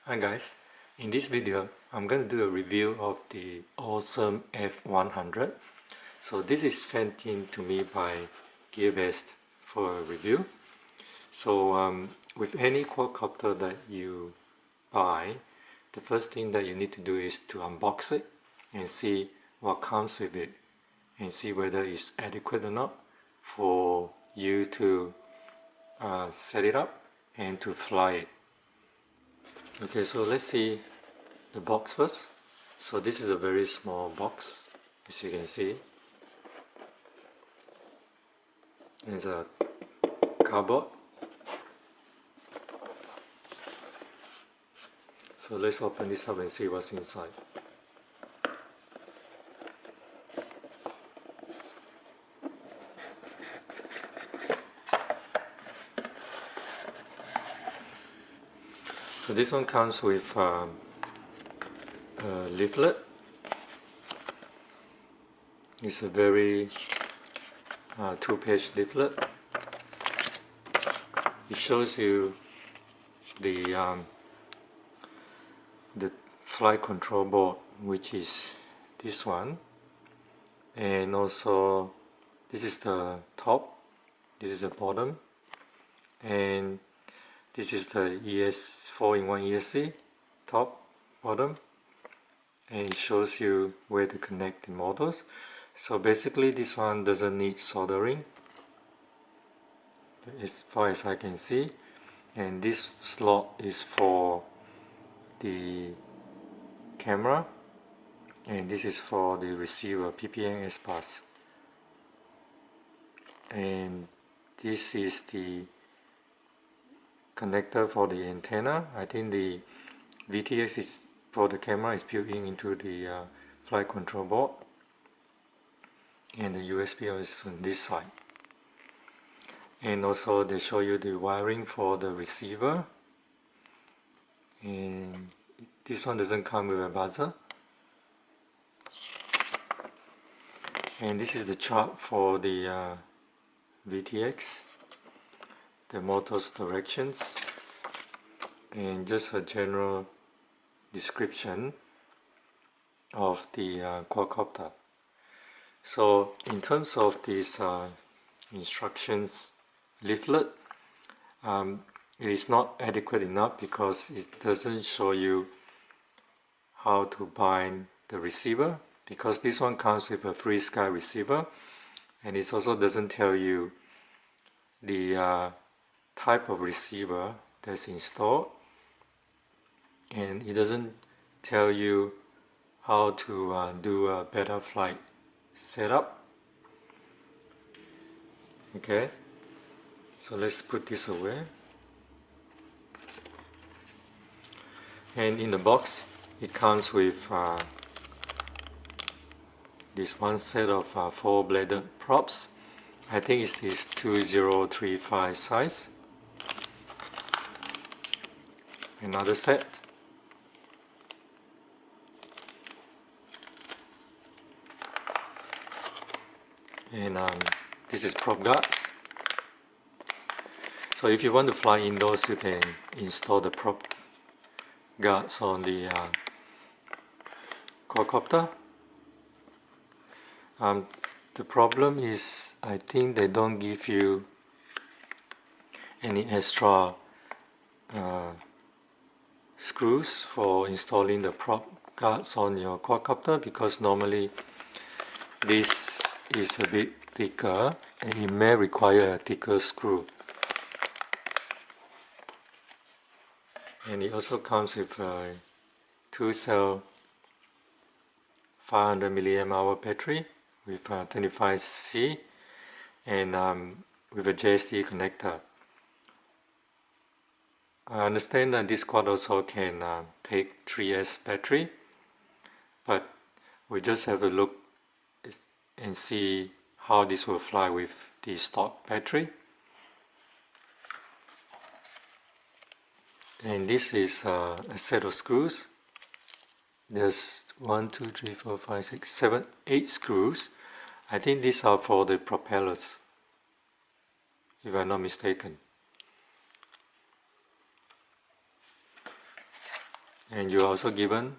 Hi guys, in this video I'm going to do a review of the ASUAV F100. So this is sent in to me by Gearbest for a review. So with any quadcopter that you buy, the first thing that you need to do is to unbox it and see what comes with it and see whether it's adequate or not for you to set it up and to fly it. Okay, so let's see the box first. So this is a very small box, as you can see. It's a cardboard. So let's open this up and see what's inside. So this one comes with a leaflet. It's a very two-page leaflet. It shows you the flight control board, which is this one, and also this is the top, this is the bottom, and this is the 4-in-1 ESC, top, bottom, and it shows you where to connect the motors. So basically this one doesn't need soldering as far as I can see, and this slot is for the camera, and this is for the receiver, PPN S bus, and this is the connector for the antenna. I think the VTX is for the camera is built into the flight control board, and the USB is on this side. And also they show you the wiring for the receiver, and this one doesn't come with a buzzer. And this is the chart for the VTX, the motor's directions, and just a general description of the quadcopter. So in terms of this instructions leaflet, it is not adequate enough because it doesn't show you how to bind the receiver, because this one comes with a Frsky receiver, and it also doesn't tell you the type of receiver that's installed, and it doesn't tell you how to do a Betaflight setup. Okay, so let's put this away. And in the box it comes with this one set of 4-bladed props. I think it's this 2035 size. Another set. And this is prop guards. So if you want to fly indoors, you can install the prop guards on the quadcopter. The problem is, I think they don't give you any extra screws for installing the prop guards on your quadcopter, because normally this is a bit thicker and it may require a thicker screw. And it also comes with a 2-cell 500 mAh battery with 25C and with a JST connector. I understand that this quad also can take 3S battery, but we just have a look and see how this will fly with the stock battery. And this is a set of screws. There's 1, 2, 3, 4, 5, 6, 7, 8 screws. I think these are for the propellers, if I'm not mistaken. and you are also given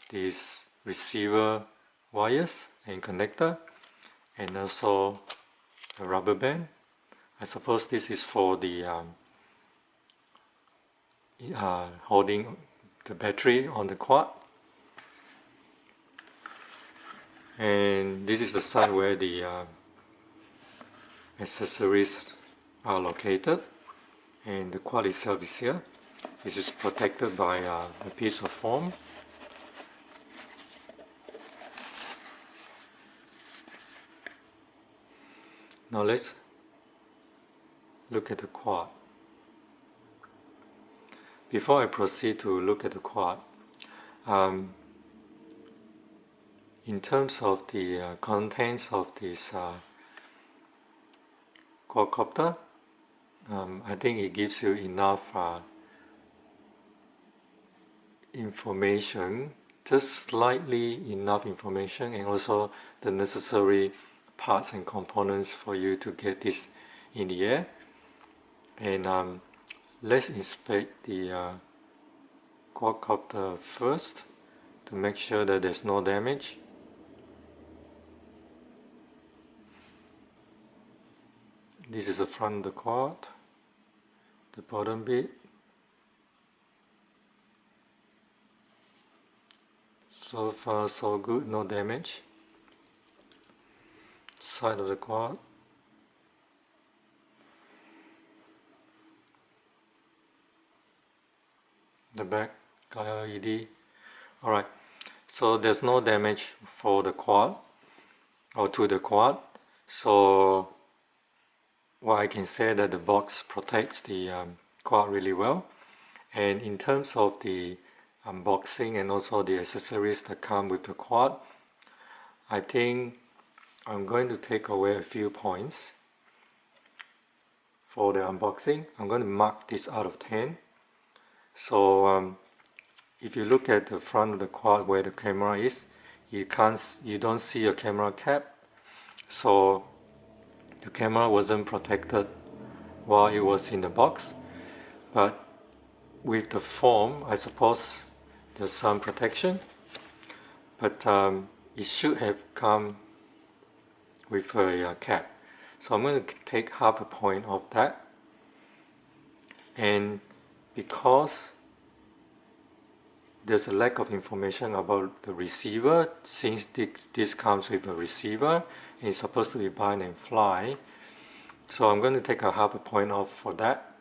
these receiver wires and connector, and also a rubber band. I suppose this is for the holding the battery on the quad. And this is the side where the accessories are located, and the quad itself is here. This is protected by a piece of foam. Now let's look at the quad. Before I proceed to look at the quad, in terms of the contents of this quadcopter, I think it gives you enough information, just slightly enough information, and also the necessary parts and components for you to get this in the air. And let's inspect the quadcopter first to make sure that there's no damage. This is the front of the quad, the bottom bit. So far so good, no damage. Side of the quad. The back LED. Alright, so there's no damage for the quad or to the quad. So well, I can say that the box protects the quad really well. And in terms of the unboxing and also the accessories that come with the quad, I think I'm going to take away a few points for the unboxing. I'm going to mark this out of 10. So if you look at the front of the quad where the camera is, you don't see a camera cap. So the camera wasn't protected while it was in the box, but with the foam, I suppose there's some protection. But it should have come with a cap. So I'm going to take half a point of that. And because there's a lack of information about the receiver, since this comes with a receiver and it's supposed to be bind and fly, so I'm going to take a half a point off for that.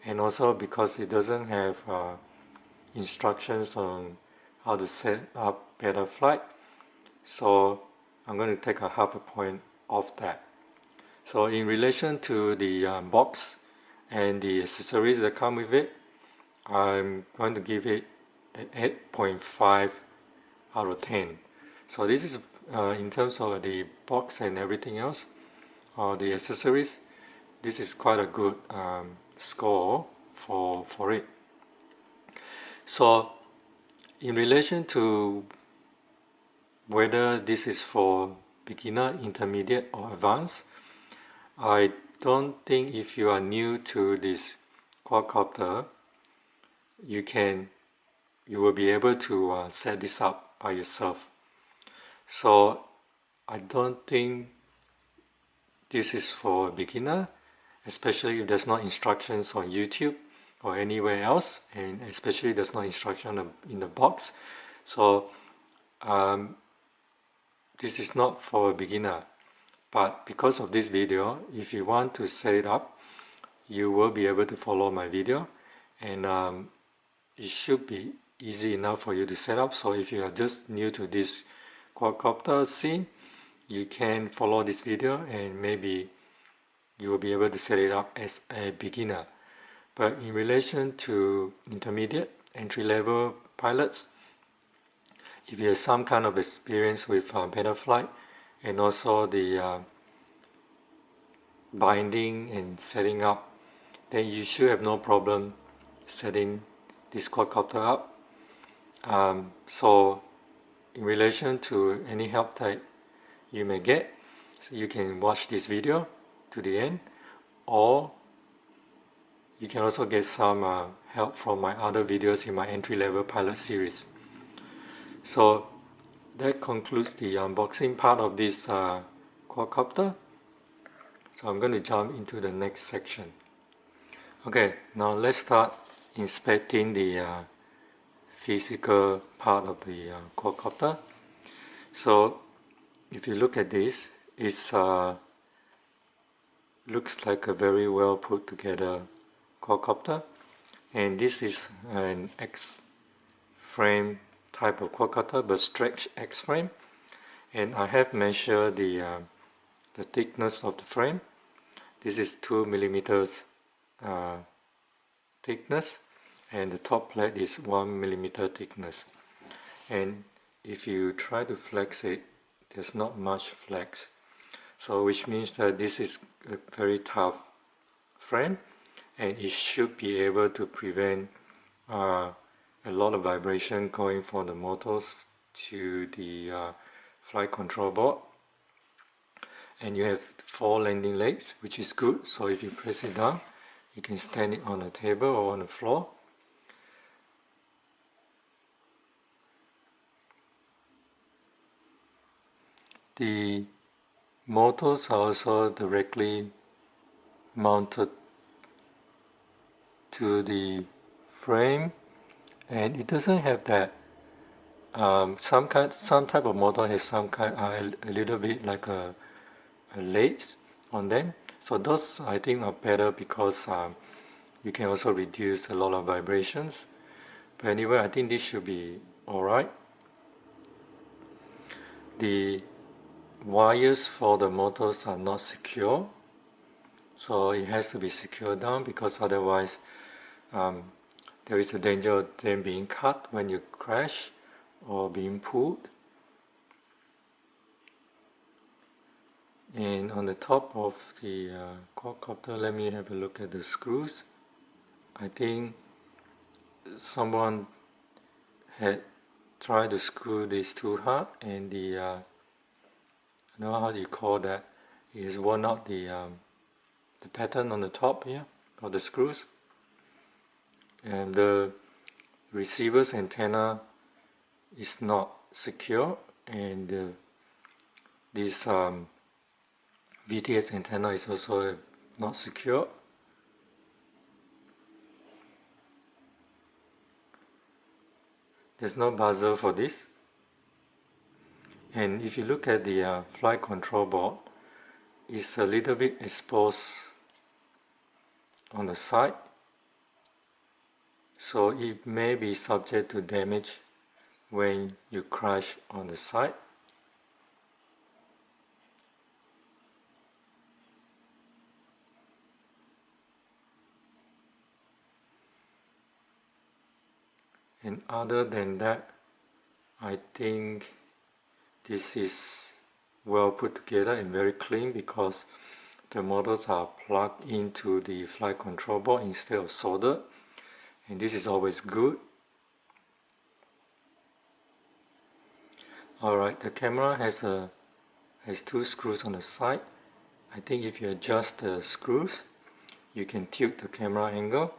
And also because it doesn't have instructions on how to set up Betaflight, so I'm going to take a half a point off that. So in relation to the box and the accessories that come with it, I'm going to give it an 8.5 out of 10. So this is in terms of the box and everything else, the accessories, this is quite a good score for it. So in relation to whether this is for beginner, intermediate or advanced, I don't think if you are new to this quadcopter, you will be able to set this up by yourself. So I don't think this is for a beginner, especially if there's no instructions on YouTube or anywhere else, and especially there's no instruction in the box. So this is not for a beginner. But because of this video, if you want to set it up, you will be able to follow my video, and it should be easy enough for you to set up. So if you are just new to this quadcopter scene, you can follow this video and maybe you will be able to set it up as a beginner. But in relation to intermediate, entry-level pilots, if you have some kind of experience with Betaflight and also the binding and setting up, then you should have no problem setting this quadcopter up. So in relation to any help that you may get, so you can watch this video to the end, or you can also get some help from my other videos in my entry-level pilot series. So that concludes the unboxing part of this quadcopter. So I'm going to jump into the next section. Okay, now let's start inspecting the physical part of the quadcopter. So if you look at this, it looks like a very well put together quadcopter, and this is an X-frame type of quadcopter, but stretch X-frame, and I have measured the thickness of the frame. This is 2 millimeters thickness, and the top plate is 1 millimeter thickness. And if you try to flex it, there's not much flex, so which means that this is a very tough frame, and it should be able to prevent a lot of vibration going from the motors to the flight control board. And you have 4 landing legs, which is good, so if you press it down, you can stand it on a table or on the floor. The motors are also directly mounted to the frame, and it doesn't have that some type of motor has some kind a little bit like a legs on them, so those I think are better because you can also reduce a lot of vibrations. But anyway, I think this should be alright. The wires for the motors are not secure, so it has to be secured down, because otherwise there is a danger of them being cut when you crash or being pulled. And on the top of the quadcopter, let me have a look at the screws. I think someone had tried to screw this too hard, and the I don't know how you call that, it has worn out the pattern on the top here of the screws. And the receiver's antenna is not secure, and this VTX antenna is also not secure. There's no buzzer for this. And if you look at the flight control board, it's a little bit exposed on the side, so it may be subject to damage when you crash on the side. And other than that, I think this is well put together and very clean, because the motors are plugged into the flight control board instead of soldered, and this is always good. Alright, the camera has 2 screws on the side. I think if you adjust the screws, you can tilt the camera angle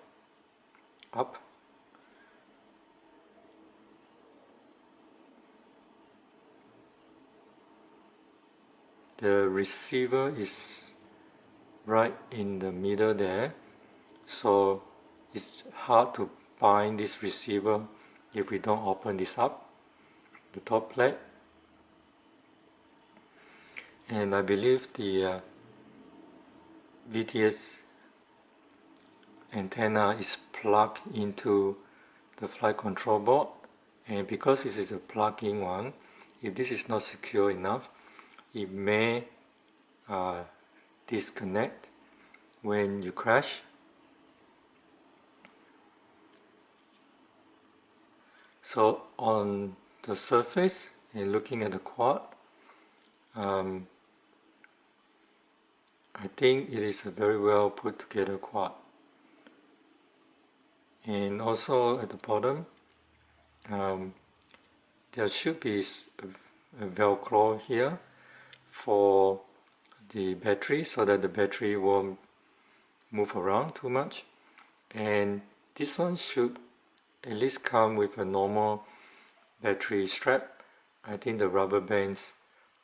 up. The receiver is right in the middle there, so it's hard to bind this receiver if we don't open this up, the top plate. And I believe the VTX antenna is plugged into the flight control board, and because this is a plug-in one, if this is not secure enough, it may disconnect when you crash. So on the surface and looking at the quad, I think it is a very well put together quad. And also at the bottom, there should be a velcro here for the battery, so that the battery won't move around too much. and this one should at least come with a normal battery strap. I think the rubber bands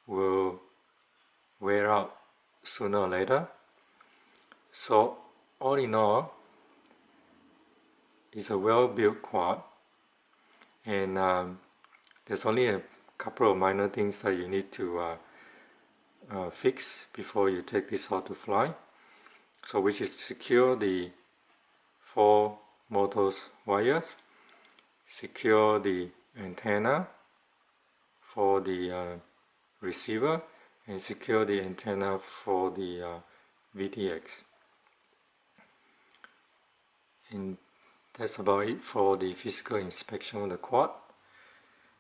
will wear out sooner or later. So all in all, it's a well-built quad, and there's only a couple of minor things that you need to fix before you take this out to fly. So which is secure the 4 motors wires, secure the antenna for the receiver, and secure the antenna for the VTX. And that's about it for the physical inspection of the quad.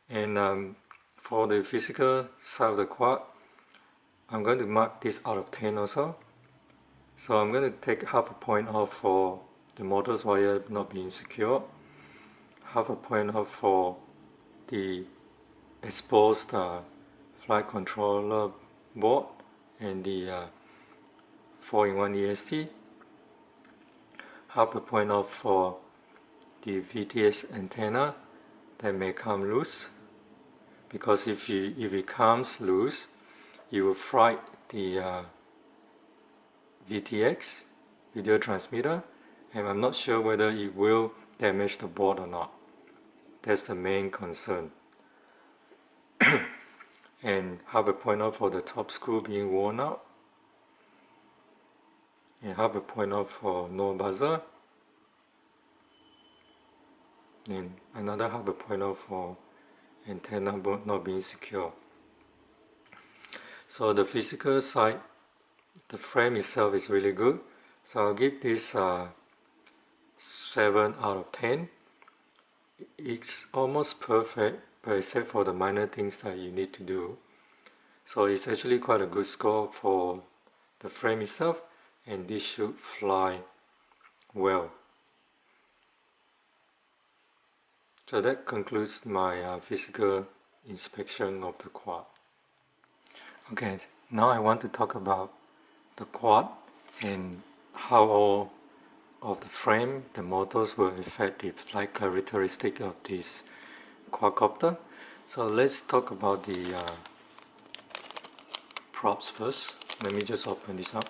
And for the physical side of the quad, I'm going to mark this out of 10 also. So I'm going to take half a point off for the motors wire not being secure, half a point off for the exposed flight controller board and the 4-in-1 ESC, half a point off for the VTS antenna that may come loose, because if it comes loose, you will fright the VTX video transmitter, and I'm not sure whether it will damage the board or not. That's the main concern. And half a point off for the top screw being worn out, and half a point off for no buzzer, and another half a point off for antenna not being secure. So the physical side, the frame itself is really good, so I'll give this 7 out of 10. It's almost perfect, but except for the minor things that you need to do. So it's actually quite a good score for the frame itself, and this should fly well. So that concludes my physical inspection of the quad. Okay, now I want to talk about the quad and how all of the frame, the motors will affect the flight characteristic of this quadcopter. So let's talk about the props first. Let me just open this up.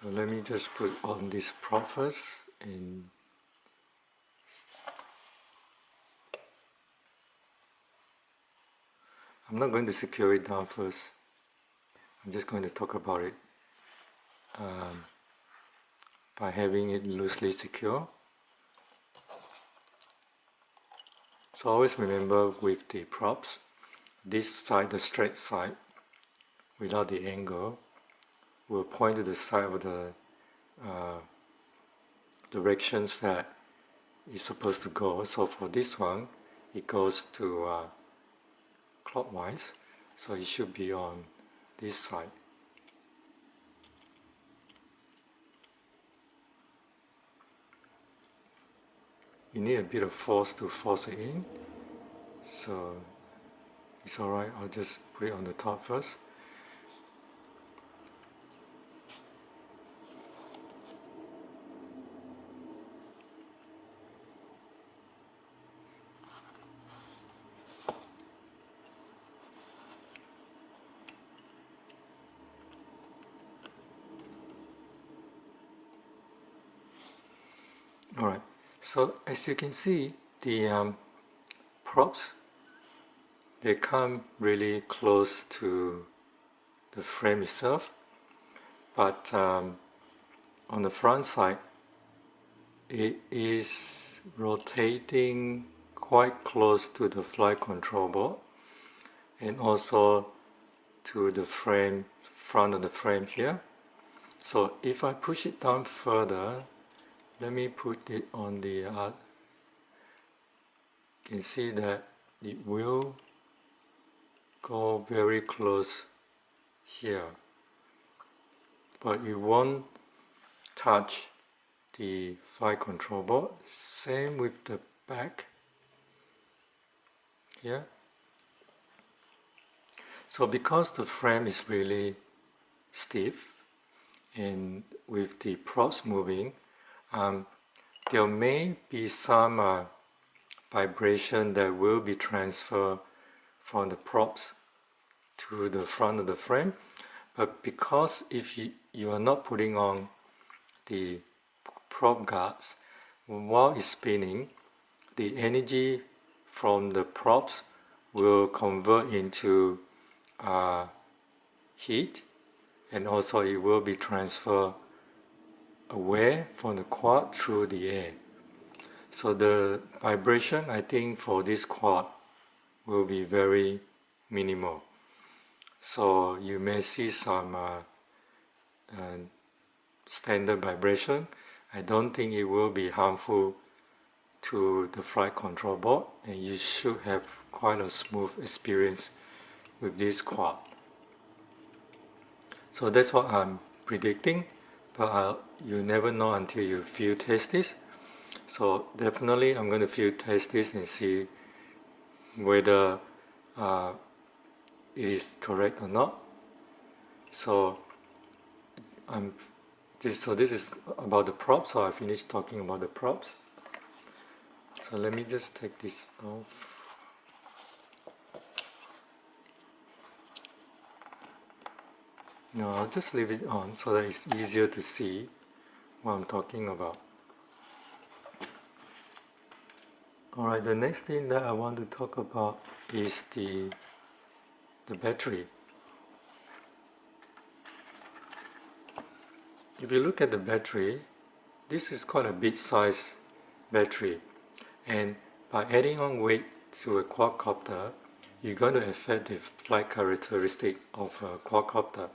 So let me just put on this prop first, and I'm not going to secure it down first. I'm just going to talk about it by having it loosely secure. So always remember with the props, this side, the straight side, without the angle, will point to the side of the directions that it's supposed to go. So for this one, it goes to clockwise, so it should be on this side. You need a bit of force to force it in, so it's alright, I'll just put it on the top first. Alright, so as you can see, the props, they come really close to the frame itself, but on the front side, it is rotating quite close to the flight control board, and also to the frame, front of the frame here. So if I push it down further, let me put it on the you can see that it will go very close here, but it won't touch the flight control board. Same with the back. here. So because the frame is really stiff and with the props moving, there may be some vibration that will be transferred from the props to the front of the frame. But because if you are not putting on the prop guards, while it's spinning, the energy from the props will convert into heat, and also it will be transferred away from the quad through the air. So the vibration, I think, for this quad will be very minimal. So you may see some standard vibration. I don't think it will be harmful to the flight control board, and you should have quite a smooth experience with this quad. So that's what I'm predicting, but you never know until you field test this. So definitely I'm going to field test this and see whether it is correct or not. So this is about the props, so I finished talking about the props. So let me just take this off. No, I'll just leave it on so that it's easier to see what I'm talking about. Alright, the next thing that I want to talk about is the battery. If you look at the battery, this is quite a big size battery, and by adding on weight to a quadcopter, you're going to affect the flight characteristic of a quadcopter.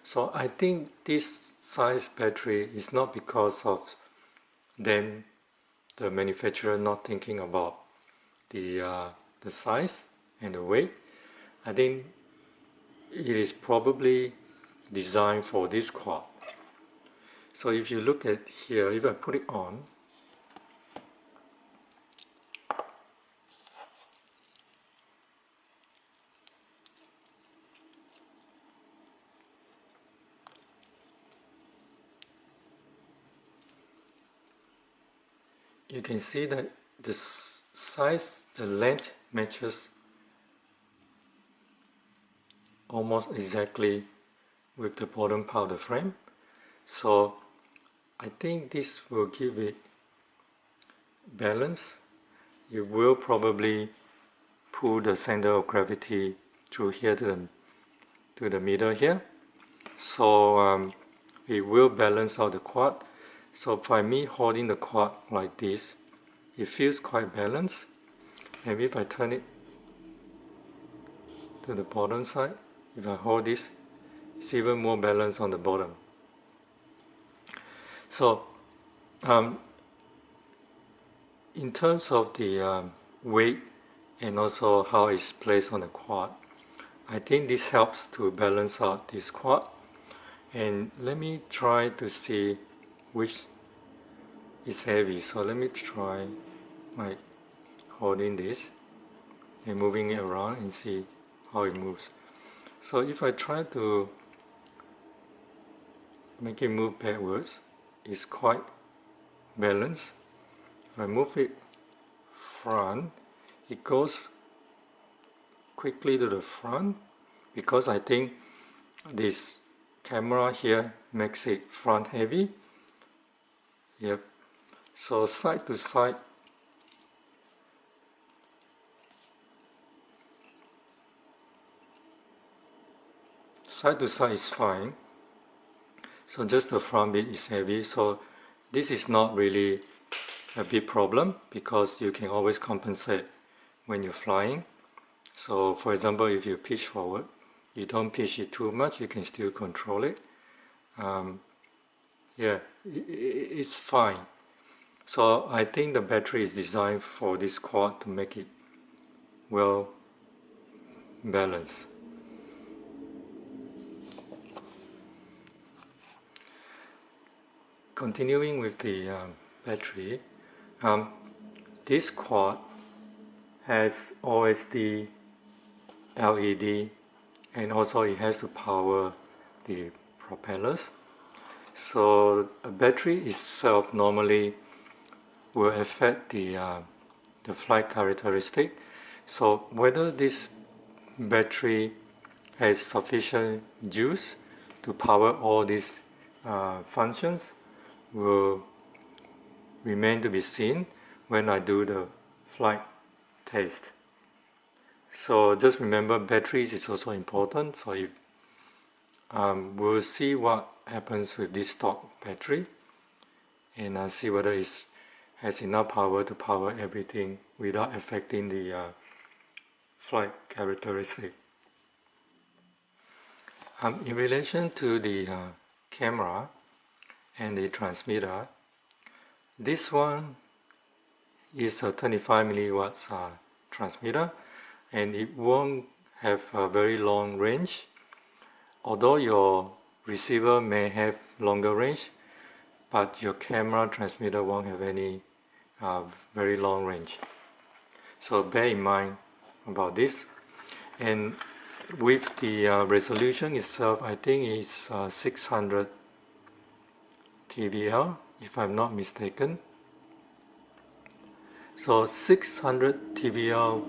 So I think this size battery is not because of them, the manufacturer, not thinking about the size and the weight. I think it is probably designed for this quad. So if you look at here, if I put it on, you can see that the size, the length matches almost exactly with the bottom part of the frame. So I think this will give it balance. It will probably pull the center of gravity through here to the middle here. So it will balance out the quad. So by me holding the quad like this, it feels quite balanced. And if I turn it to the bottom side, if I hold this, it's even more balanced on the bottom. So in terms of the weight and also how it's placed on the quad, I think this helps to balance out this quad. And let me try to see which is heavy. So let me try like holding this and moving it around and see how it moves. So if I try to make it move backwards, it's quite balanced. If I move it front, it goes quickly to the front because I think this camera here makes it front heavy. Yep. So side to side, is fine. So just the front bit is heavy. So this is not really a big problem because you can always compensate when you're flying. So for example, if you pitch forward, you don't pitch it too much, you can still control it. Yeah, it's fine. So I think the battery is designed for this quad to make it well balanced. Continuing with the battery, this quad has OSD, LED, and also it has to power the propellers. So a battery itself normally will affect the flight characteristic. So whether this battery has sufficient juice to power all these functions will remain to be seen when I do the flight test. So just remember, batteries is also important. So if we'll see what happens with this stock battery, and see whether it has enough power to power everything without affecting the flight characteristic. In relation to the camera and the transmitter, this one is a 25 milliwatts transmitter, and it won't have a very long range. Although your receiver may have longer range, but your camera transmitter won't have any very long range. So bear in mind about this. And with the resolution itself, I think it's 600 TVL, if I'm not mistaken. So 600 TVL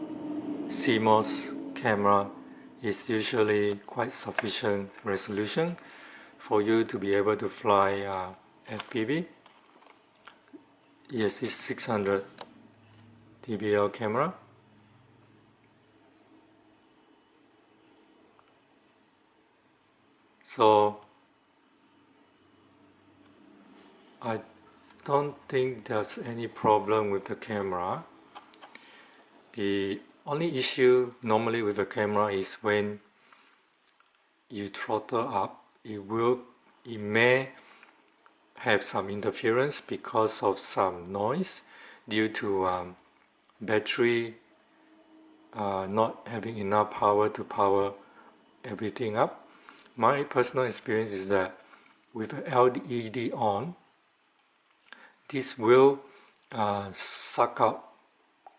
CMOS camera is usually quite sufficient resolution for you to be able to fly FPV. Yes, it's 600 TVL camera. So I don't think there's any problem with the camera. The only issue normally with a camera is when you throttle up, it may have some interference because of some noise due to battery not having enough power to power everything up. My personal experience is that with LED on, this will suck up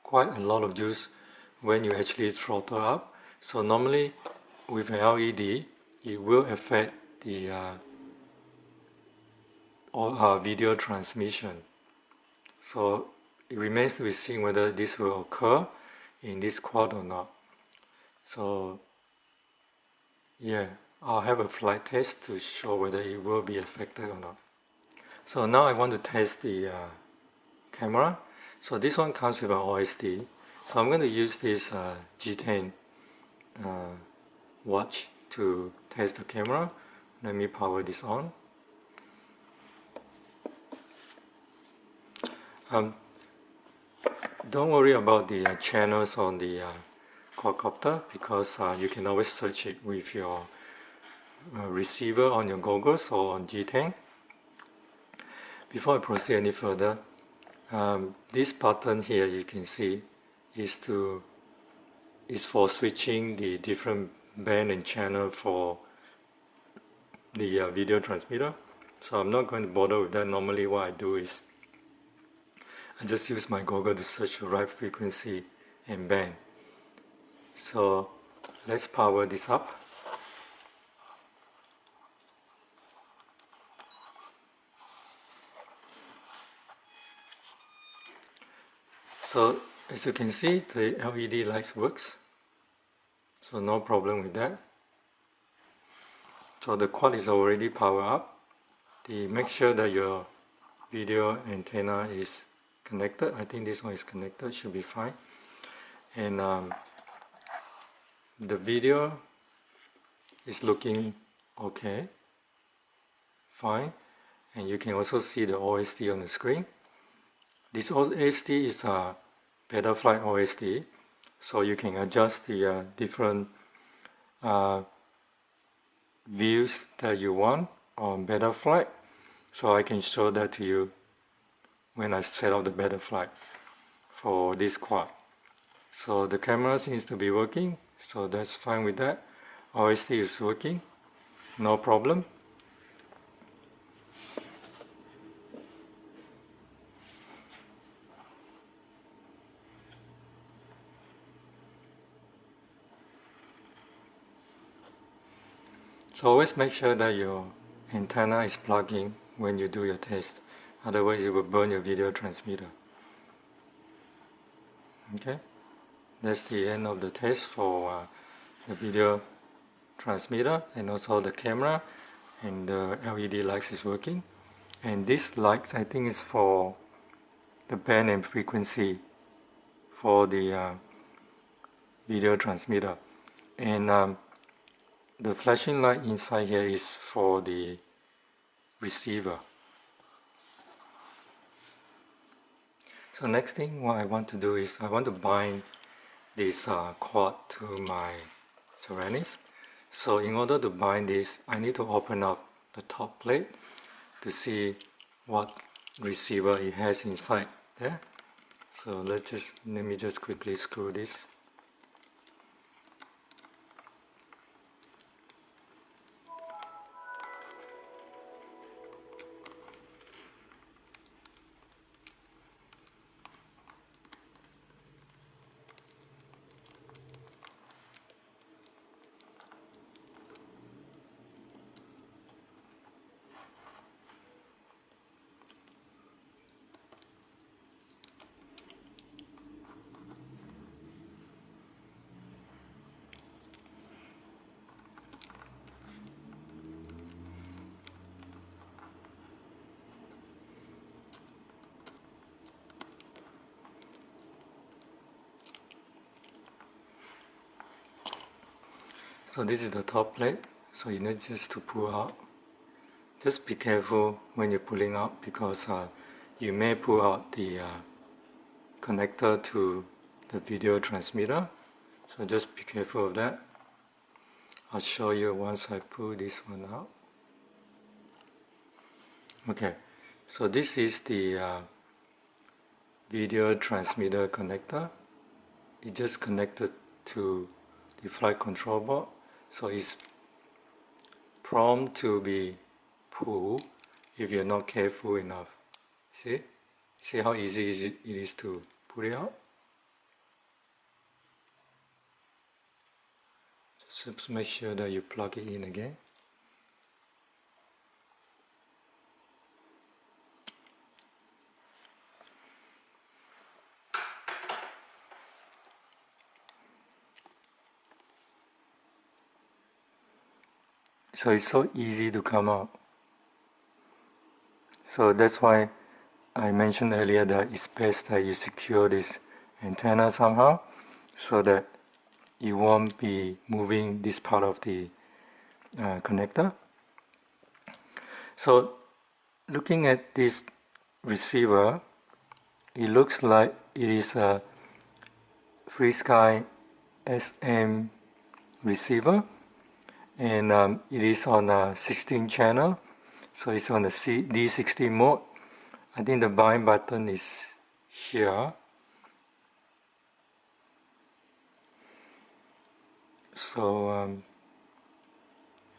quite a lot of juice when you actually throttle up. So normally with an LED, it will affect the video transmission. So it remains to be seen whether this will occur in this quad or not. So yeah, I'll have a flight test to show whether it will be affected or not. So now I want to test the camera. So this one comes with an OSD. So I'm going to use this G10 watch to test the camera. Let me power this on. Don't worry about the channels on the quadcopter, because you can always search it with your receiver on your goggles or on G10. Before I proceed any further, this button here you can see is for switching the different band and channel for the video transmitter. So I'm not going to bother with that. Normally what I do is I just use my goggle to search the right frequency and band. So let's power this up. So as you can see, the LED lights works. So no problem with that. So the quad is already powered up. Make sure that your video antenna is connected. I think this one is connected, should be fine. And the video is looking okay, fine. And you can also see the OSD on the screen. This OSD is a Betaflight OSD, so you can adjust the different views that you want on Betaflight. So I can show that to you when I set up the Betaflight for this quad. So the camera seems to be working, so that's fine with that. OSD is working, no problem. So always make sure that your antenna is plugged in when you do your test, otherwise it will burn your video transmitter. Okay, that's the end of the test for the video transmitter and also the camera, and the LED lights is working. And this lights, I think, is for the band and frequency for the video transmitter, and the flashing light inside here is for the receiver. So next thing what I want to do is I want to bind this cord to my Tyrannus. So in order to bind this, I need to open up the top plate to see what receiver it has inside there. So let me just quickly screw this. So this is the top plate, so you need just to pull out. Just be careful when you're pulling out, because you may pull out the connector to the video transmitter, so just be careful of that. I'll show you once I pull this one out. Okay, so this is the video transmitter connector. It just connected to the flight control board, so it's prompt to be pulled if you're not careful enough. See how easy it is to pull it out? Just make sure that you plug it in again. So it's so easy to come out. So that's why I mentioned earlier that it's best that you secure this antenna somehow, so that you won't be moving this part of the connector. So looking at this receiver, it looks like it is a Frsky XM receiver, and it is on a 16 channel, so it's on the D60 mode. I think the bind button is here. So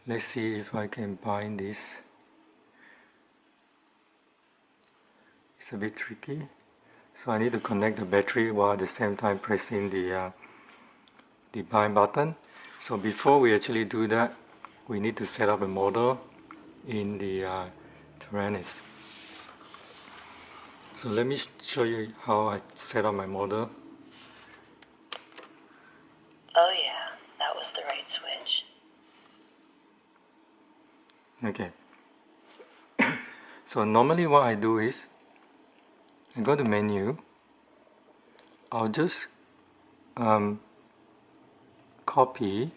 let's see if I can bind this. It's a bit tricky, so I need to connect the battery while at the same time pressing the bind button. So before we actually do that, we need to set up a model in the Tyrannus. So let me show you how I set up my model. Oh yeah, that was the right switch. Okay. So normally what I do is, I go to menu, I'll just copy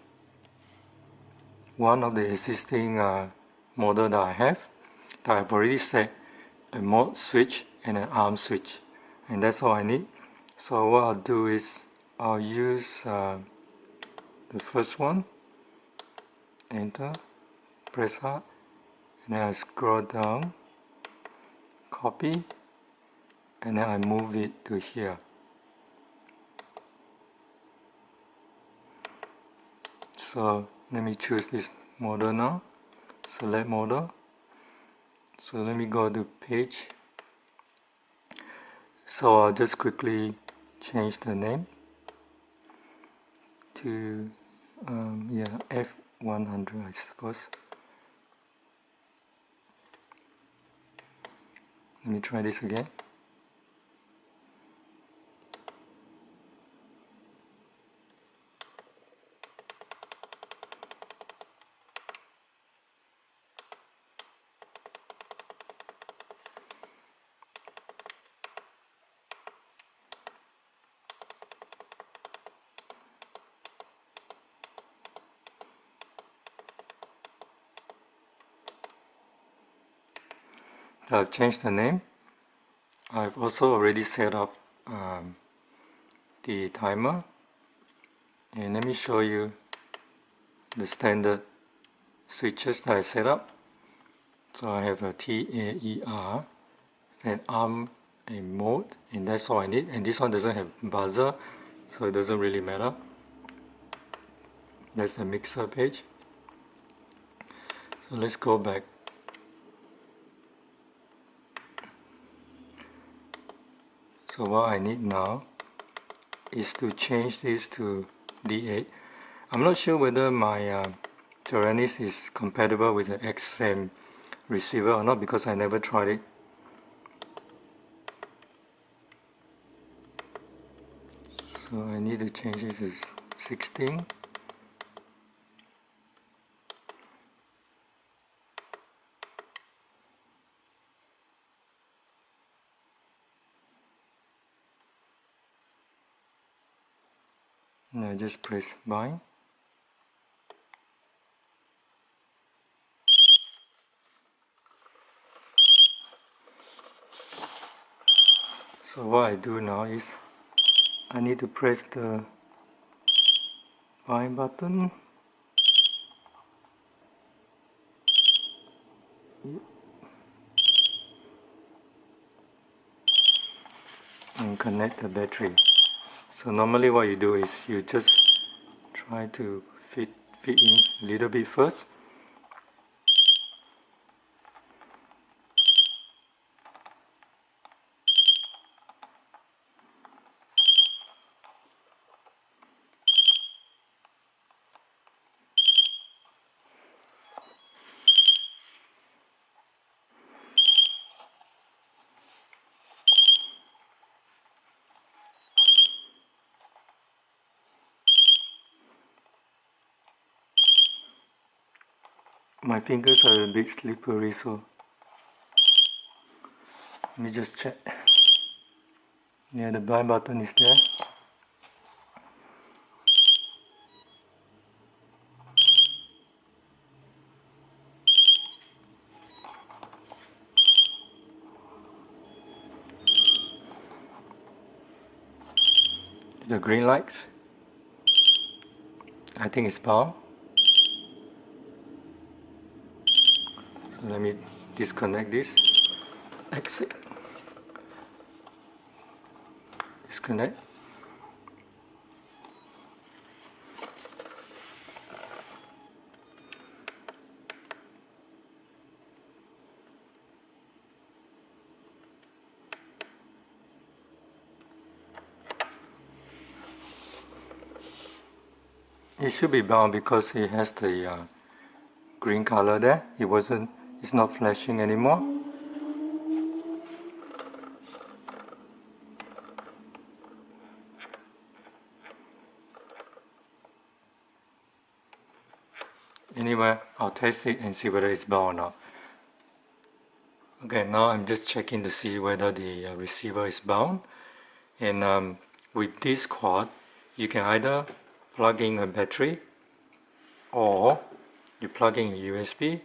one of the existing model that I have, that I've already set a mode switch and an arm switch, and that's all I need. So what I'll do is I'll use the first one, enter, press hard, and then I scroll down, copy, and then I move it to here. So let me choose this model now, select model. So let me go to page. So I'll just quickly change the name to 100, I suppose. Let me try this again. I've changed the name. I've also already set up the timer, and let me show you the standard switches that I set up. So I have a TAER, an arm, a mode, and that's all I need. And this one doesn't have buzzer, so it doesn't really matter. That's the mixer page. So let's go back. So what I need now is to change this to D8. I'm not sure whether my Tyrannis is compatible with the XM receiver or not, because I never tried it. So I need to change this to 16. And I just press bind. So what I do now is I need to press the bind button. And connect the battery. So normally what you do is you just try to fit in a little bit first. My fingers are a bit slippery, so let me just check. Yeah, the buy button is there. The green lights, I think it's bound. So let me disconnect this. Exit. Disconnect. It should be bound because it has the green color there. It's not flashing anymore. Anyway, I'll test it and see whether it's bound or not. Okay, now I'm just checking to see whether the receiver is bound. And with this quad, you can either plug in a battery, or you plug in a USB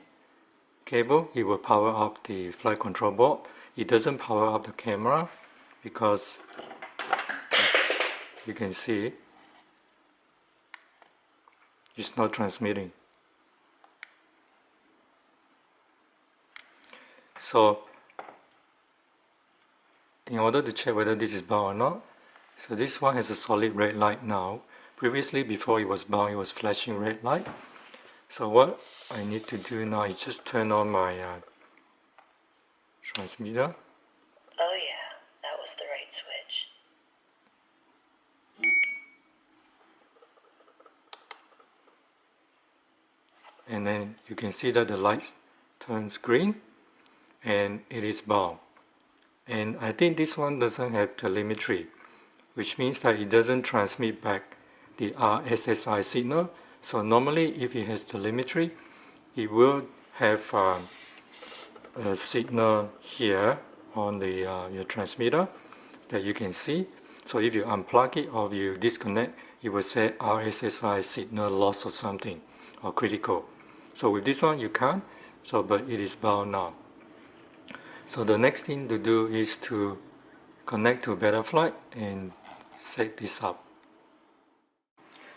cable. It will power up the flight control board. It doesn't power up the camera because you can see it's not transmitting. So in order to check whether this is bound or not, so this one has a solid red light now. Previously, before it was bound, it was flashing red light. So what I need to do now is just turn on my transmitter. Oh yeah, that was the right switch. and then you can see that the light turns green and it is bound. And I think this one doesn't have telemetry, which means that it doesn't transmit back the RSSI signal. So normally if it has telemetry, it will have a signal here on the your transmitter that you can see. So if you unplug it or you disconnect, it will say RSSI signal loss or something, or critical. So with this one you can't, but it is bound now. So the next thing to do is to connect to Betaflight and set this up.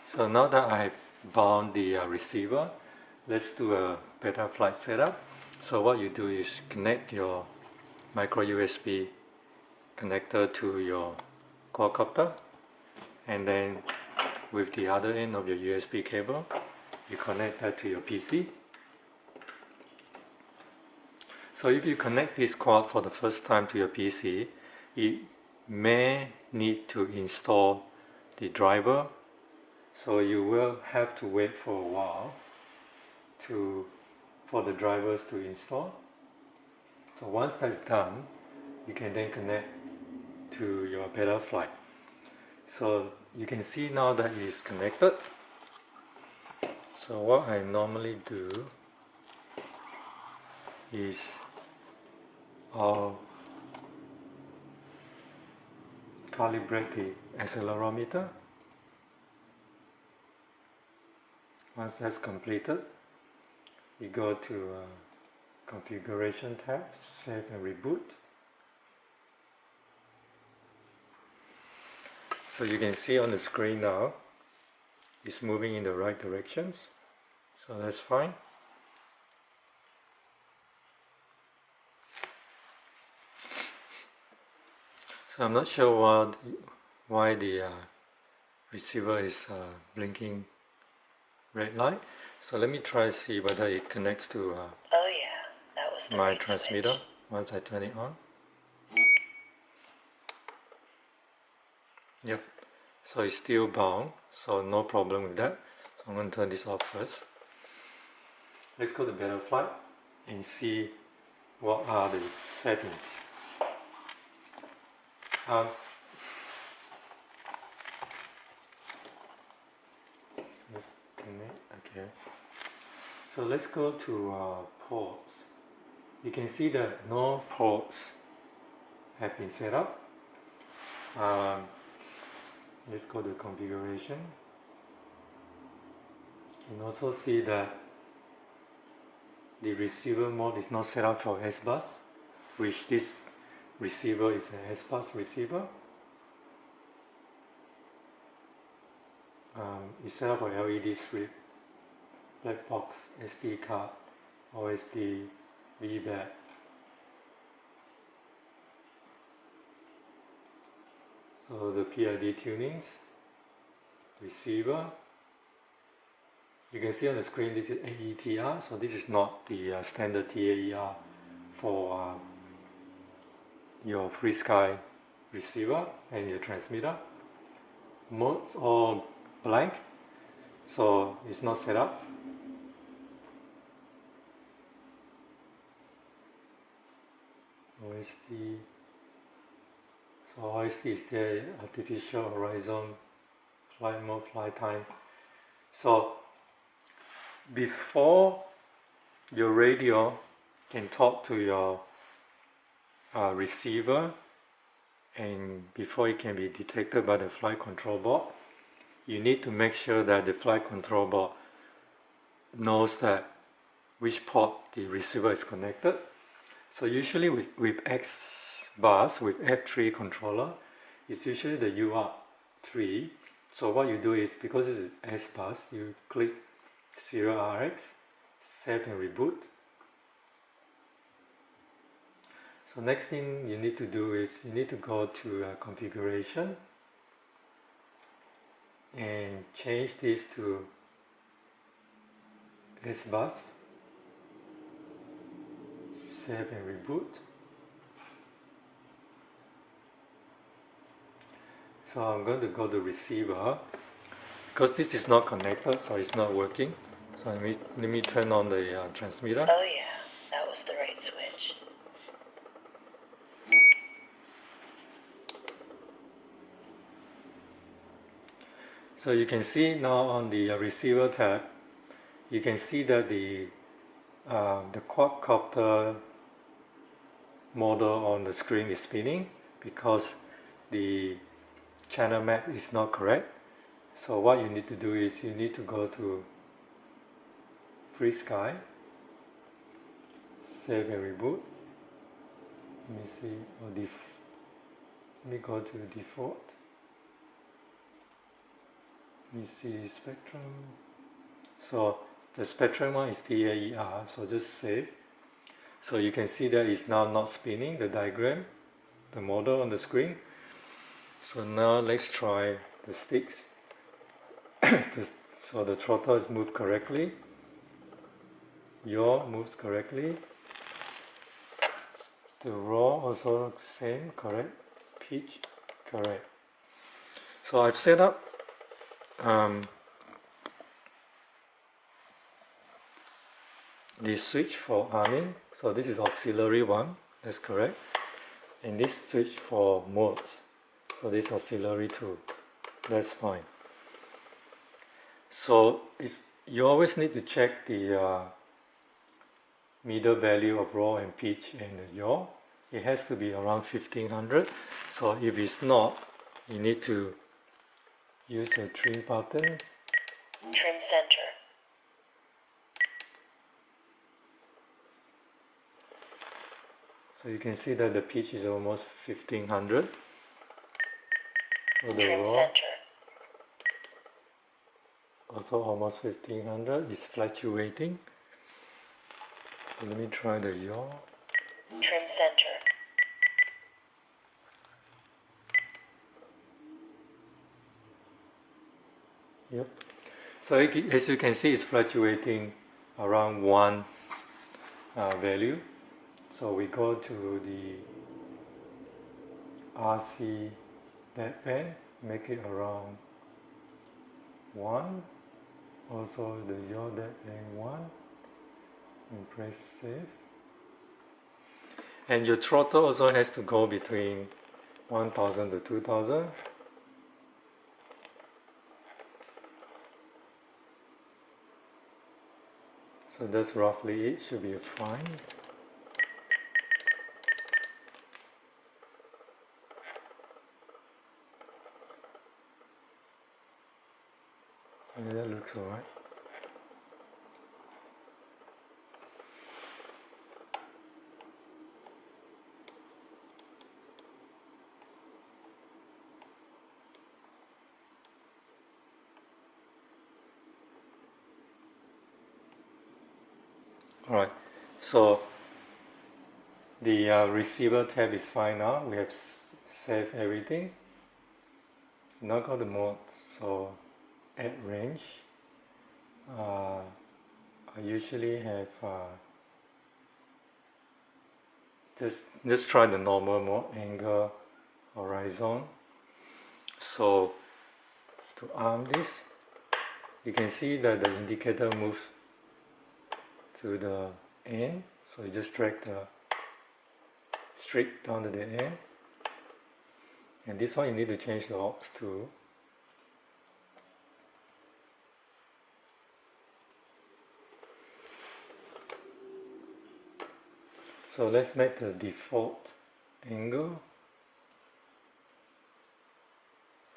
So now that I bound the receiver, let's do a Betaflight setup. So what you do is connect your micro USB connector to your quadcopter, and then with the other end of your USB cable, you connect that to your PC. So if you connect this quad for the first time to your PC, you may need to install the driver. So you will have to wait for a while for the drivers to install. So once that's done, you can then connect to your Betaflight. So you can see now that it is connected. So what I normally do is I'll calibrate the accelerometer. Once that's completed, you go to Configuration tab, Save and Reboot. So you can see on the screen now, it's moving in the right directions. So that's fine. So I'm not sure why the receiver is blinking red light. So let me try to see whether it connects to Oh yeah, that was the my right transmitter switch. once I turn it on. Yep, so it's still bound, so no problem with that. So I'm going to turn this off first. Let's go to Betaflight and see what are the settings. Okay, so let's go to ports. You can see that no ports have been set up. Let's go to configuration. You can also see that the receiver mode is not set up for S-Bus, which this receiver is an S-Bus receiver. It's set up for LED strip, black box, SD card, OSD, VBAT. So the PID tunings, receiver. You can see on the screen this is AETR, so this is not the standard TAER for your Frsky receiver and your transmitter. Modes all blank, so it's not set up. OSD, so OSD is the artificial horizon, flight mode, flight time. So before your radio can talk to your receiver, and before it can be detected by the flight control board, you need to make sure that the flight control board knows that which port the receiver is connected. So usually with X-Bus, with F3 controller, it's usually the UART3. So what you do is, because it's S-Bus, you click Serial RX, save and reboot. So next thing you need to do is you need to go to configuration and change this to S-Bus, save and reboot. So I'm going to go to receiver, because this is not connected, so it's not working. So let me turn on the transmitter. Oh yeah, that was the right switch. So you can see now on the receiver tab, you can see that the quadcopter model on the screen is spinning because the channel map is not correct. So what you need to do is you need to go to Frsky, save and reboot. Let me see, let me go to default. Let me see spectrum. So the spectrum one is TAER, so just save. So you can see that it's now not spinning, the diagram, the model on the screen. So now let's try the sticks. So the throttle is moved correctly, yaw moves correctly, the raw also same, correct, pitch, correct. So I've set up the switch for arming. So this is auxiliary 1, that's correct, and this switch for modes, so this auxiliary 2, that's fine. So you always need to check the middle value of raw and pitch and the yaw. It has to be around 1500. So if it's not, you need to use the trim button. Trim center. So you can see that the pitch is almost 1500. So the Trim raw center. also almost 1500. It's fluctuating. So let me try the yaw. Trim center. Yep. So as you can see, it's fluctuating around 1 value. So we go to the RC deadband, make it around 1. Also the yaw deadband 1, and press save. And your throttle also has to go between 1000 to 2000. So that's roughly it, should be fine. Yeah, that looks alright. Alright, so the receiver tab is fine now. We have saved everything. Now go to mode, so add range. I usually have just try the normal mode, angle, horizon. So to arm this, you can see that the indicator moves to the end, so you just drag the straight down to the end. And this one you need to change the aux to. So let's make the default angle.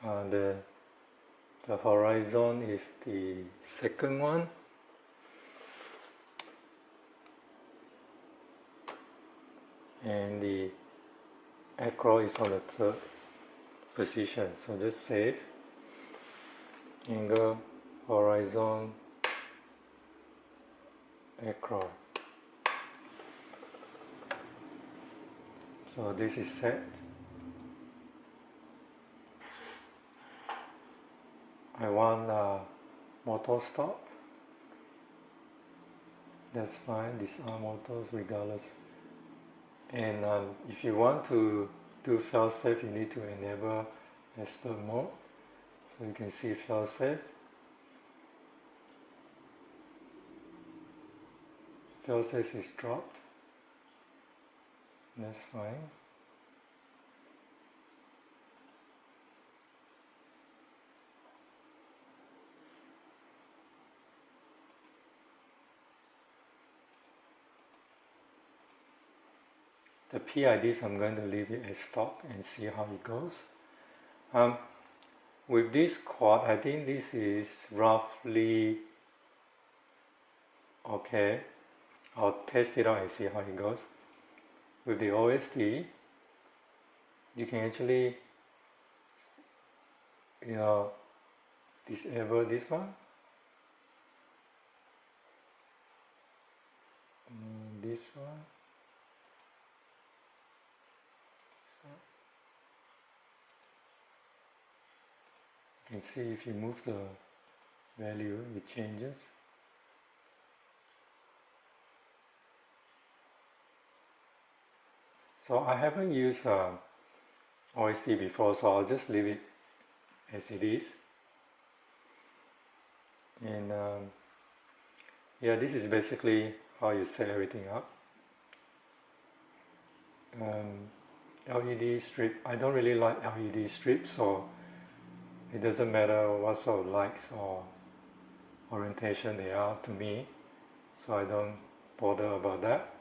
The horizon is the second one. And the acro is on the third position. So just save. Angle, horizon, acro. So this is set. I want motor stop. That's fine, disarm motors regardless. And if you want to do fail-safe, you need to enable expert mode. So you can see fail-safe. Phil says it's dropped. That's fine. The PIDs I'm going to leave it as stock and see how it goes. With this quad, I think this is roughly okay. I'll test it out and see how it goes. With the OSD, you can actually, disable this one. This one. You can see if you move the value, it changes. So I haven't used OSD before, so I'll just leave it as it is. And yeah, this is basically how you set everything up. LED strip, I don't really like LED strips, so it doesn't matter what sort of lights or orientation they are to me, so I don't bother about that.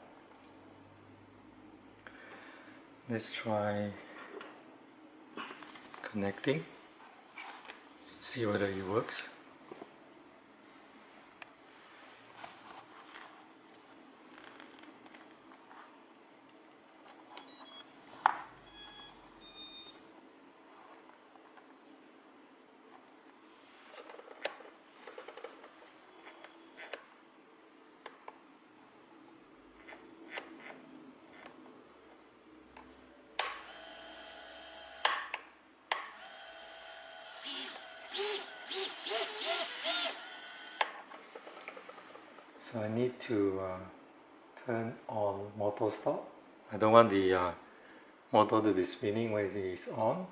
Let's try connecting, see whether it works. So I need to turn on motor stop. I don't want the motor to be spinning when it is on.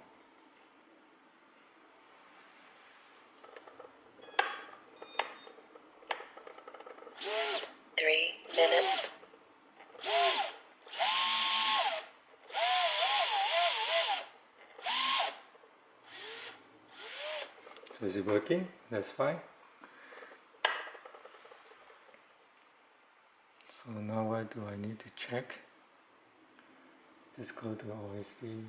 So is it working? That's fine. So now what do I need to check? Just go to OSD.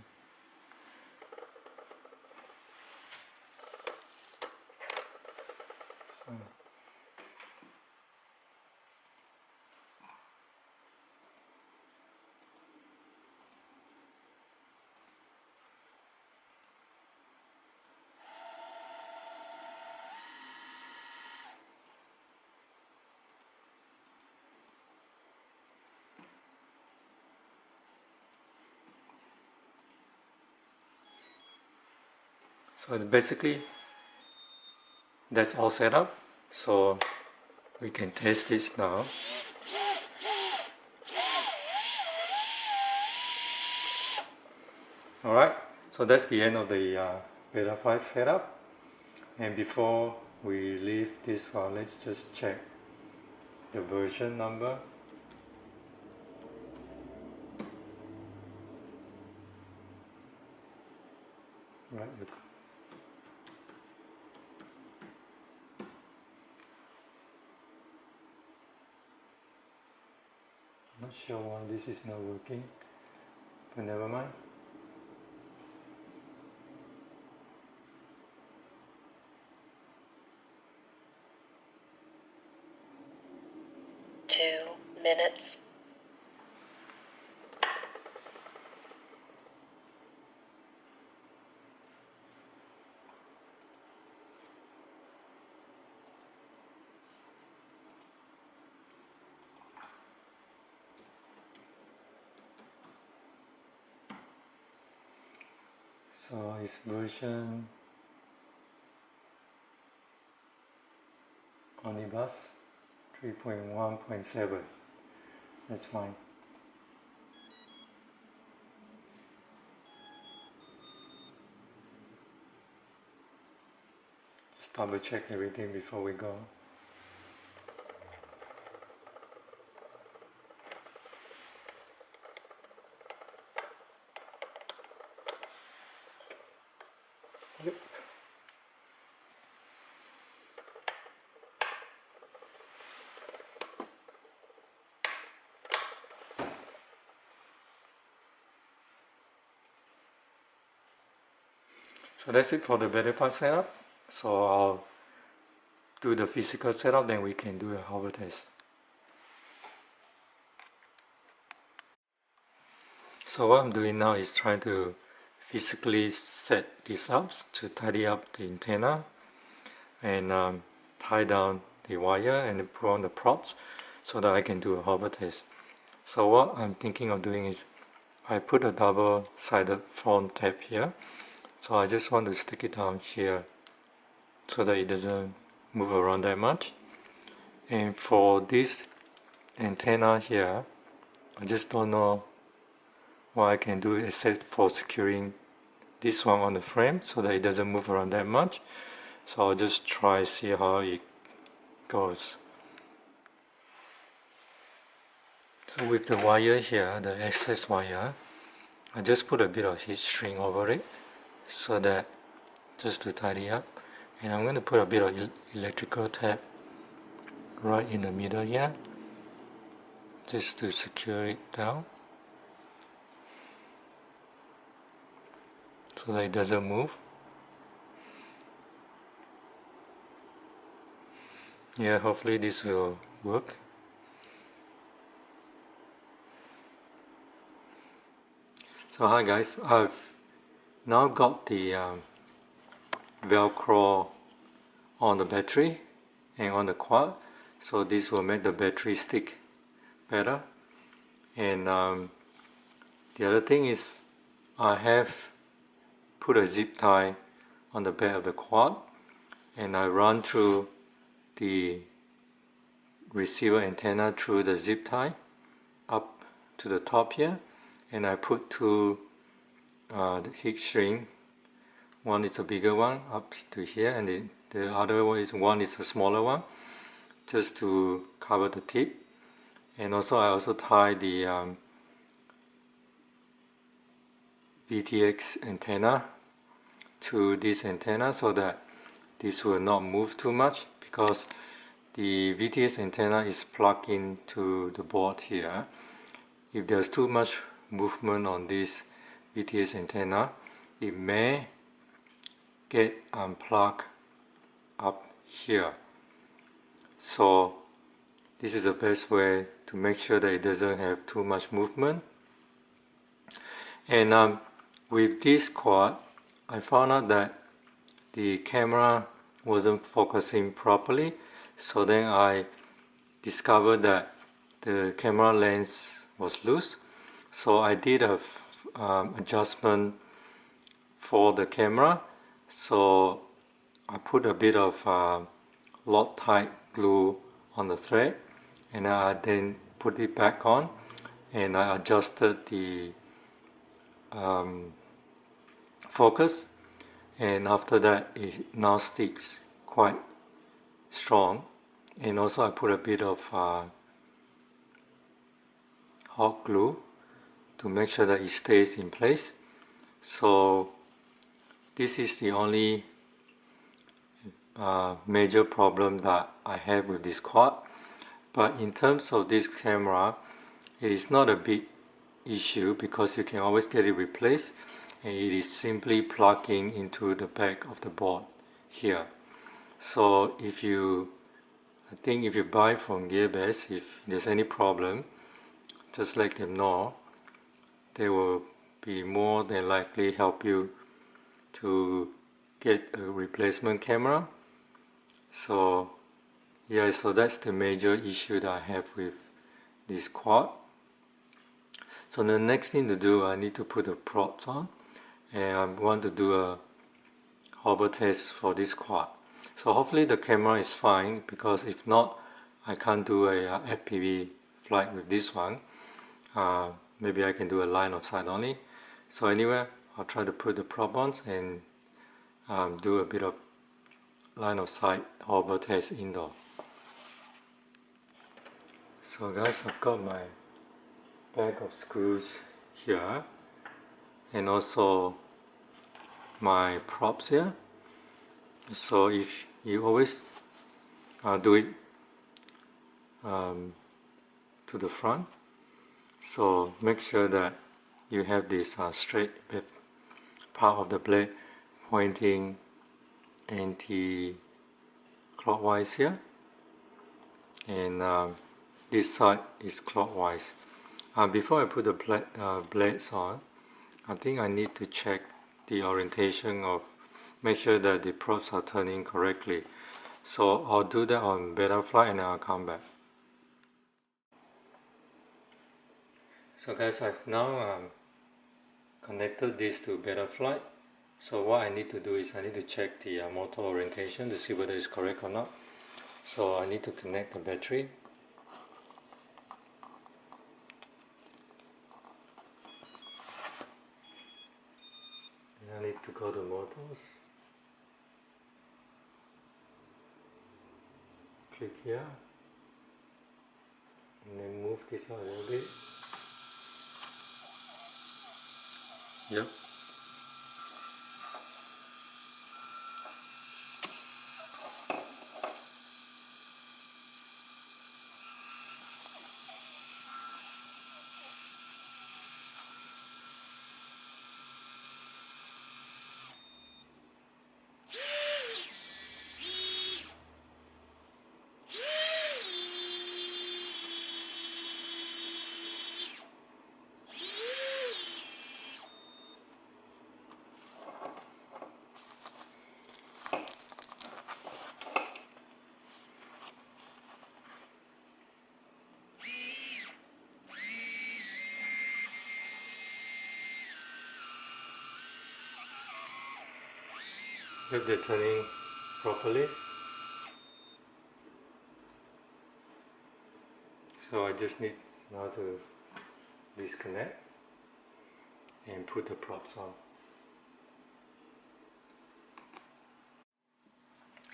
So basically that's all set up, so we can test this now. Alright, so that's the end of the Betaflight setup, and before we leave this one, let's just check the version number. Right. Not sure why this is not working, but never mind. Minutes. So it's version Omnibus 3.1.7. That's fine. Just double check everything before we go. So that's it for the Betaflight setup. So I'll do the physical setup, then we can do a hover test. So what I'm doing now is trying to physically set this up to tidy up the antenna and tie down the wire and put on the props so that I can do a hover test. So what I'm thinking of doing is I put a double-sided front tab here. So I just want to stick it down here so that it doesn't move around that much. And for this antenna here, I just don't know what I can do except for securing this one on the frame so that it doesn't move around that much. So I'll just try see how it goes. So with the wire here, the excess wire, I just put a bit of heat shrink over it so that just to tidy up. And I'm going to put a bit of electrical tape right in the middle here just to secure it down so that it doesn't move. Yeah, hopefully this will work. So hi guys, I've now got the Velcro on the battery and on the quad, so this will make the battery stick better. And the other thing is I have put a zip tie on the back of the quad and I run through the receiver antenna through the zip tie up to the top here, and I put two heat shrink. One is a bigger one up to here, and the other one is a smaller one, just to cover the tip. And also I also tie the VTX antenna to this antenna so that this will not move too much, because the VTX antenna is plugged into the board here. If there's too much movement on this VTX antenna, it may get unplugged up here. So this is the best way to make sure that it doesn't have too much movement. And with this quad, I found out that the camera wasn't focusing properly. So then I discovered that the camera lens was loose. So I did a adjustment for the camera. So I put a bit of Loctite glue on the thread, and I then put it back on, and I adjusted the focus, and after that it now sticks quite strong. And also I put a bit of hot glue to make sure that it stays in place. So this is the only major problem that I have with this quad. But in terms of this camera, it is not a big issue because you can always get it replaced, and it is simply plugging into the back of the board here. So I think if you buy from Gearbest, if there's any problem, just let them know. They will be more than likely help you to get a replacement camera. So yeah, so that's the major issue that I have with this quad. So the next thing to do, I need to put the props on, and I want to do a hover test for this quad. So hopefully the camera is fine, because if not, I can't do a FPV flight with this one. Maybe I can do a line of sight only. So anyway, I'll try to put the prop on and do a bit of line of sight hover test indoor. So guys, I've got my bag of screws here, and also my props here. So if you always do it to the front, so make sure that you have this straight part of the blade pointing anti-clockwise here, and this side is clockwise. Before I put the blades on, I think I need to check the orientation of, make sure that the props are turning correctly. So I'll do that on Betaflight and I'll come back. So guys, I've now connected this to Betaflight. So what I need to do is I need to check the motor orientation to see whether it's correct or not. So I need to connect the battery. And I need to go to motors. Click here. And then move this out a little bit. Yep. If they're turning properly. So I just need now to disconnect and put the props on.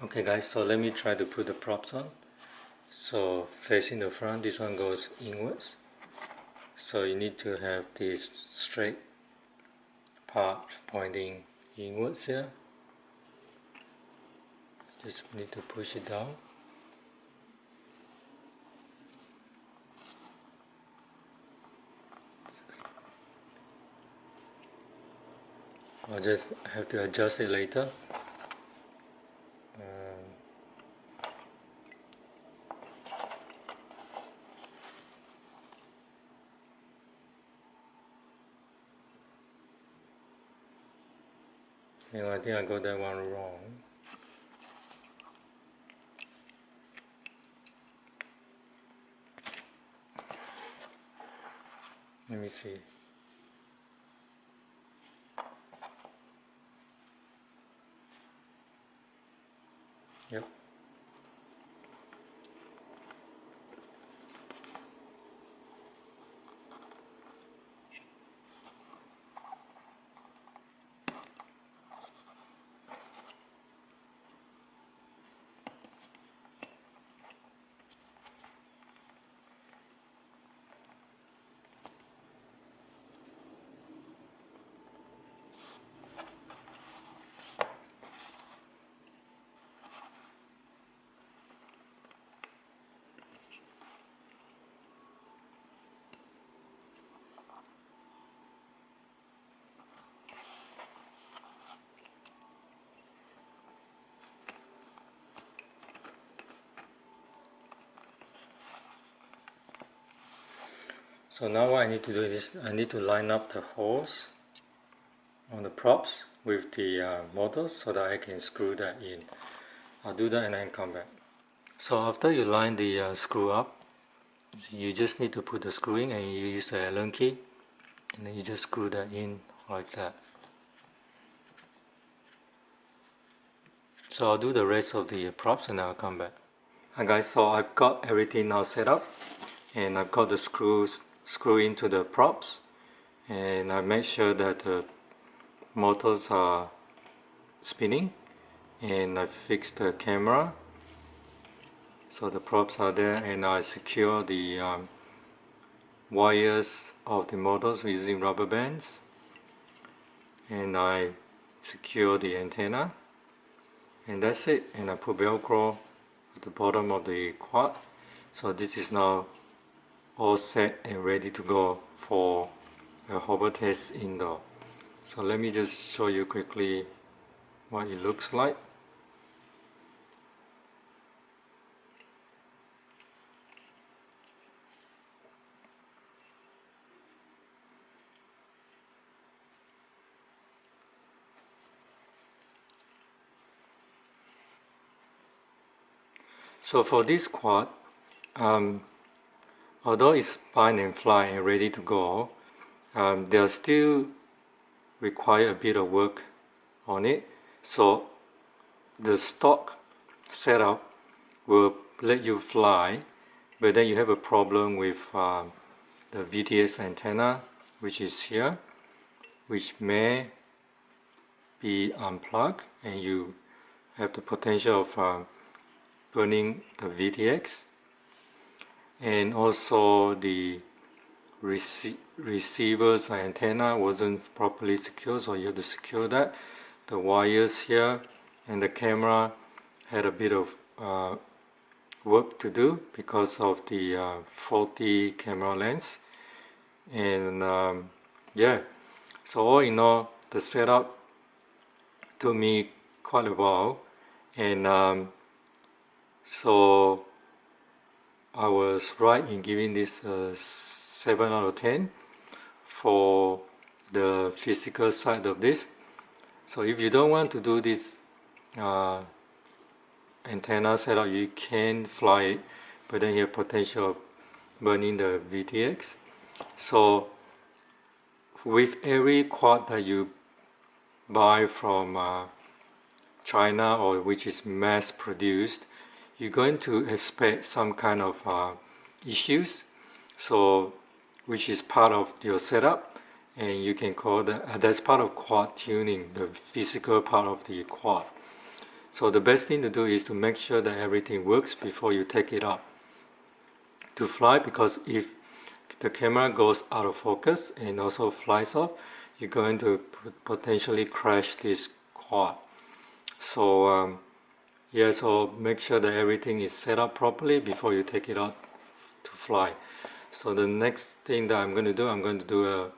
Okay guys, so let me try to put the props on. So facing the front, this one goes inwards. So you need to have this straight part pointing inwards here. Just need to push it down. I'll just have to adjust it later. I think I got that one wrong. Let me see. Yep. So now what I need to do is I need to line up the holes on the props with the motors so that I can screw that in. I'll do that and then come back. So after you line the screw up, you just need to put the screw in and you use the Allen key and then you just screw that in like that. So I'll do the rest of the props and I'll come back. Hi guys, so I've got everything now set up and I've got the screw into the props, and I make sure that the motors are spinning, and I fix the camera so the props are there, and I secure the wires of the motors using rubber bands, and I secure the antenna, and that's it. And I put Velcro at the bottom of the quad. So this is now all set and ready to go for a hover test indoor. So let me just show you quickly what it looks like. So for this quad, although it's fine and fly and ready to go, there still require a bit of work on it. So the stock setup will let you fly, but then you have a problem with the VTX antenna, which is here, which may be unplugged, and you have the potential of burning the VTX, and also the receiver's antenna wasn't properly secured, so you have to secure that. The wires here and the camera had a bit of work to do because of the faulty camera lens. And yeah, so all in all, the setup took me quite a while, and so I was right in giving this 7 out of 10 for the physical side of this. So if you don't want to do this antenna setup, you can fly it, but then you have potential of burning the VTX. So with every quad that you buy from China, or which is mass produced, you're going to expect some kind of issues, so which is part of your setup, and you can call that that's part of quad tuning, the physical part of the quad. So the best thing to do is to make sure that everything works before you take it up to fly, because if the camera goes out of focus and also flies off, you're going to potentially crash this quad. So yeah, so make sure that everything is set up properly before you take it out to fly. So the next thing that I'm going to do a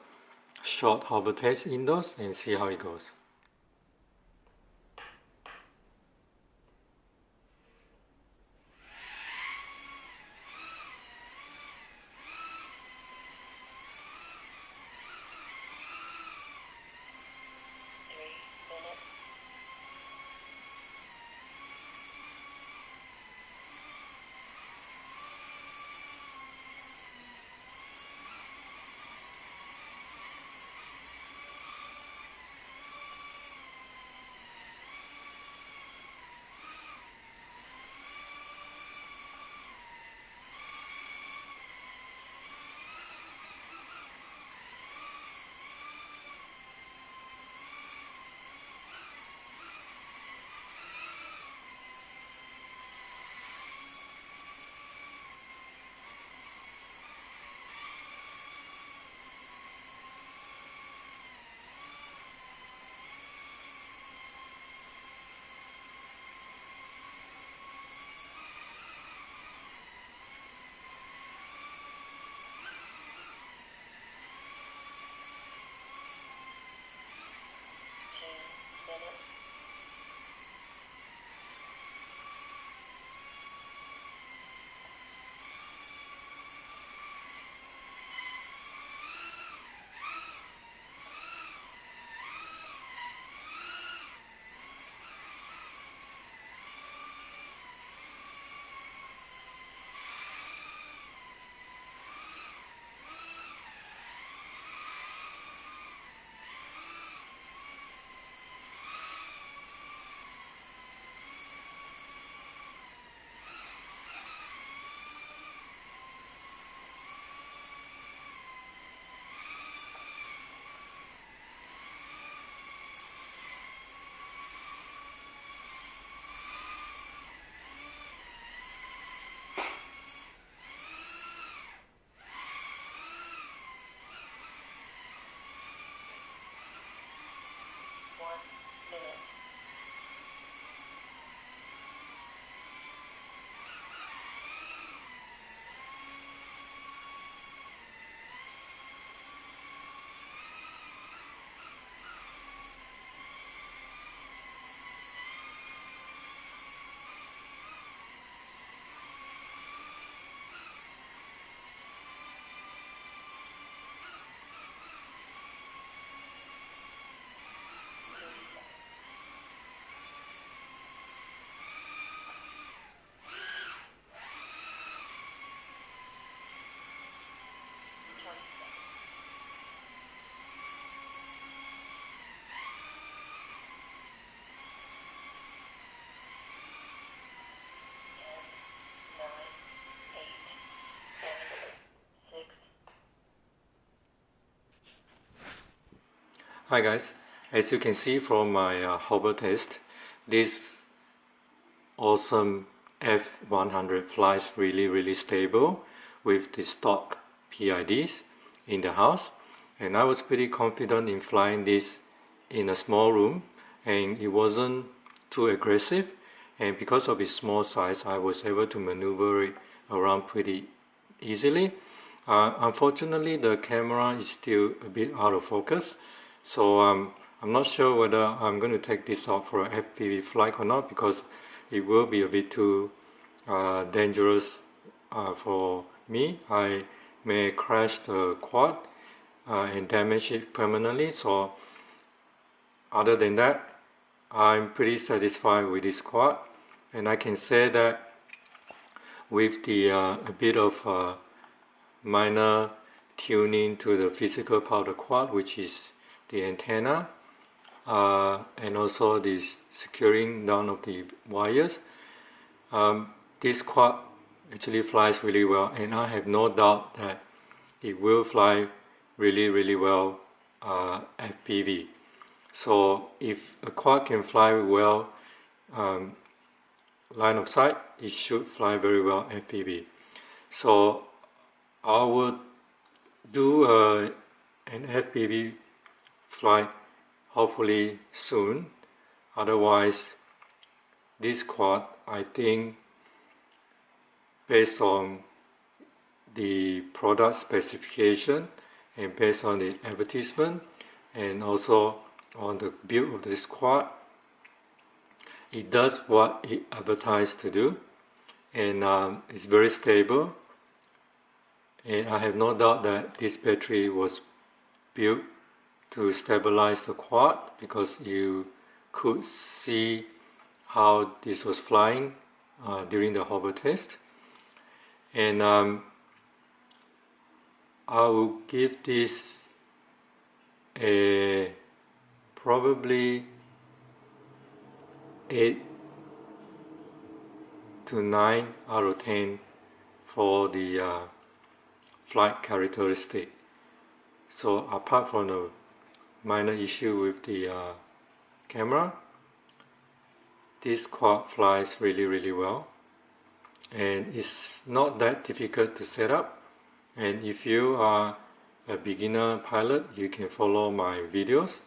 short hover test indoors and see how it goes. Hi guys, as you can see from my hover test, this awesome F100 flies really stable with the stock PIDs in the house, and I was pretty confident in flying this in a small room, and it wasn't too aggressive, and because of its small size I was able to maneuver it around pretty easily. Unfortunately, the camera is still a bit out of focus, so I'm not sure whether I'm going to take this out for an FPV flight or not, because it will be a bit too dangerous for me. I may crash the quad and damage it permanently. So other than that, I'm pretty satisfied with this quad, and I can say that with the a bit of minor tuning to the physical part of the quad, which is the antenna and also the securing down of the wires, this quad actually flies really well, and I have no doubt that it will fly really well FPV. So if a quad can fly well line of sight, it should fly very well FPV. So I would do an FPV flight hopefully soon. Otherwise, this quad, I think, based on the product specification and based on the advertisement and also on the build of this quad, it does what it advertised to do, and it's very stable, and I have no doubt that this battery was built to stabilize the quad, because you could see how this was flying during the hover test. And I will give this a probably 8 to 9 out of 10 for the flight characteristic. So apart from the minor issue with the camera, this quad flies really well, and it's not that difficult to set up. And if you are a beginner pilot, you can follow my videos,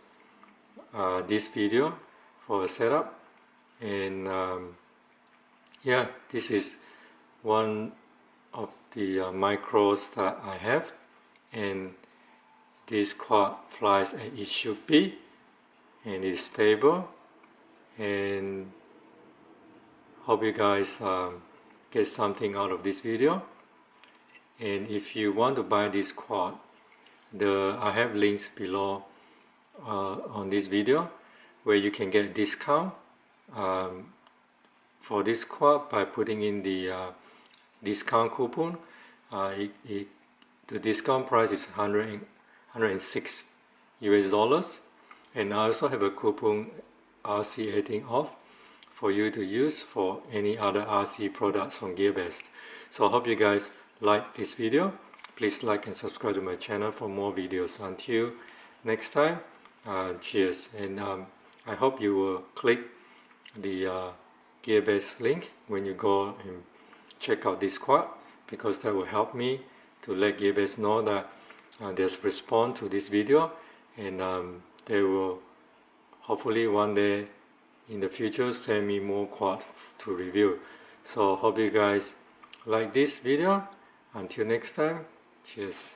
this video for a setup. And yeah, this is one of the micros that I have, and this quad flies as it should be, and it's stable. And hope you guys get something out of this video. And if you want to buy this quad, I have links below on this video where you can get discount for this quad by putting in the discount coupon. The discount price is 106 US dollars, and I also have a coupon RC18 off for you to use for any other RC products from GearBest. So I hope you guys like this video. Please like and subscribe to my channel for more videos. Until next time, cheers. And I hope you will click the GearBest link when you go and check out this quad, because that will help me to let GearBest know that there's response to this video, and they will hopefully one day in the future send me more quad to review. So hope you guys like this video. Until next time, cheers.